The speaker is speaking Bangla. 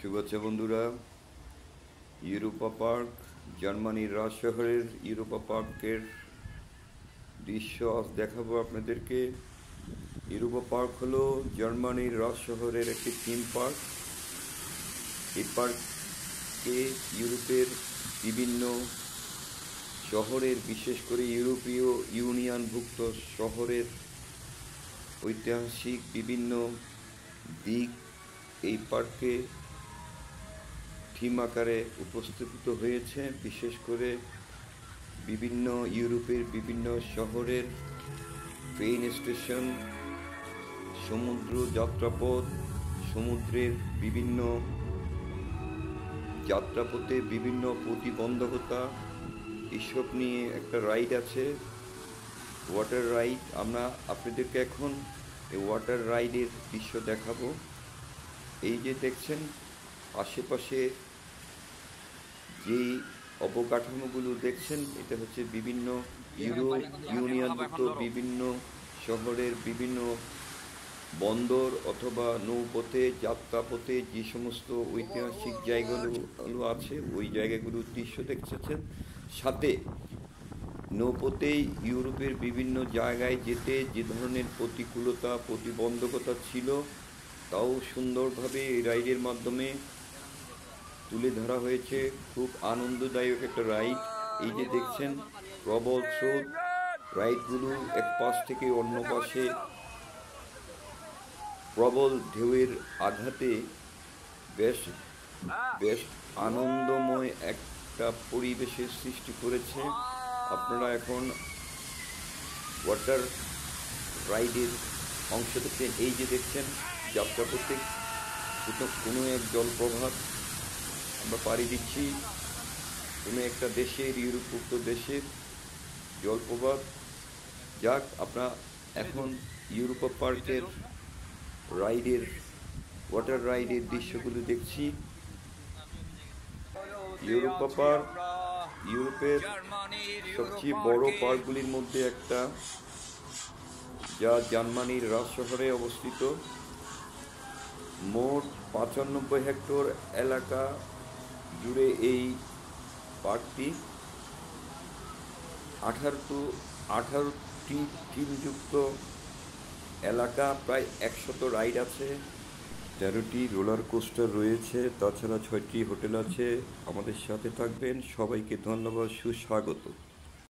শুভেচ্ছা বন্ধুরা। ইউরোপা পার্ক, জার্মানির রাজ শহরের ইউরোপা পার্কের দৃশ্য আজ দেখাবো আপনাদেরকে। ইউরোপা পার্ক হলো জার্মানির রাজ শহরের একটি থিম পার্ক। এই পার্কে ইউরোপের বিভিন্ন শহরের, বিশেষ করে ইউরোপীয় ইউনিয়নভুক্ত শহরের ঐতিহাসিক বিভিন্ন দিক এই পার্কে থিম আকারে উপস্থাপিত হয়েছে। বিশেষ করে বিভিন্ন ইউরোপের বিভিন্ন শহরের ট্রেন স্টেশন, সমুদ্র যাত্রাপথ, সমুদ্রের বিভিন্ন যাত্রাপথে বিভিন্ন প্রতিবন্ধকতা, এসব নিয়ে একটা রাইড আছে, ওয়াটার রাইড। আমরা আপনাদেরকে এখন এই ওয়াটার রাইডের দৃশ্য দেখাবো। এই যে দেখছেন আশেপাশে যেই অবকাঠামোগুলো দেখছেন, এটা হচ্ছে বিভিন্ন ইউনিয়নভুক্ত বিভিন্ন শহরের বিভিন্ন বন্দর অথবা নৌপথে, যাত্রাপথে যে সমস্ত ঐতিহাসিক জায়গাগুলো আছে, ওই জায়গাগুলোর দৃশ্য দেখছেন। সাথে নৌপথেই ইউরোপের বিভিন্ন জায়গায় যেতে যে ধরনের প্রতিকূলতা, প্রতিবন্ধকতা ছিল, তাও সুন্দরভাবে এই রাইডের মাধ্যমে তুলে ধরা হয়েছে। খুব আনন্দদায়ক একটা রাইড। এই যে দেখছেন প্রবল স্রোত, রাইডগুলো এক পাশ থেকে অন্য পাশে প্রবল ঢেউয়ের আঘাতে বেশ বেশ আনন্দময় একটা পরিবেশের সৃষ্টি করেছে। আপনারা এখন ওয়াটার রাইডের অংশ দেখছেন। এই যে দেখছেন যাত্রাপথে কোনো এক জলপ্রপাত আমরা পাড়ি দিচ্ছি, কোনো একটা দেশের, ইউরোপভুক্ত দেশের জলপ্রপাত। যাক, আমরা এখন ইউরোপা পার্কের রাইডের ওয়াটার রাইডের দৃশ্যগুলো দেখছি। ইউরোপা পার্ক ইউরোপের সবচেয়ে বড় পার্কগুলির মধ্যে একটা, যা জার্মানির রাজ শহরে অবস্থিত। মোট 95 হেক্টর এলাকা জুড়ে এই পার্কটি। 18টি থিমযুক্ত এলাকা, প্রায় 100 রাইড আছে, 13টি রোলার কোস্টার রয়েছে, তাছাড়া 6টি হোটেল আছে। আমাদের সাথে থাকবেন, সবাইকে ধন্যবাদ, সুস্বাগত।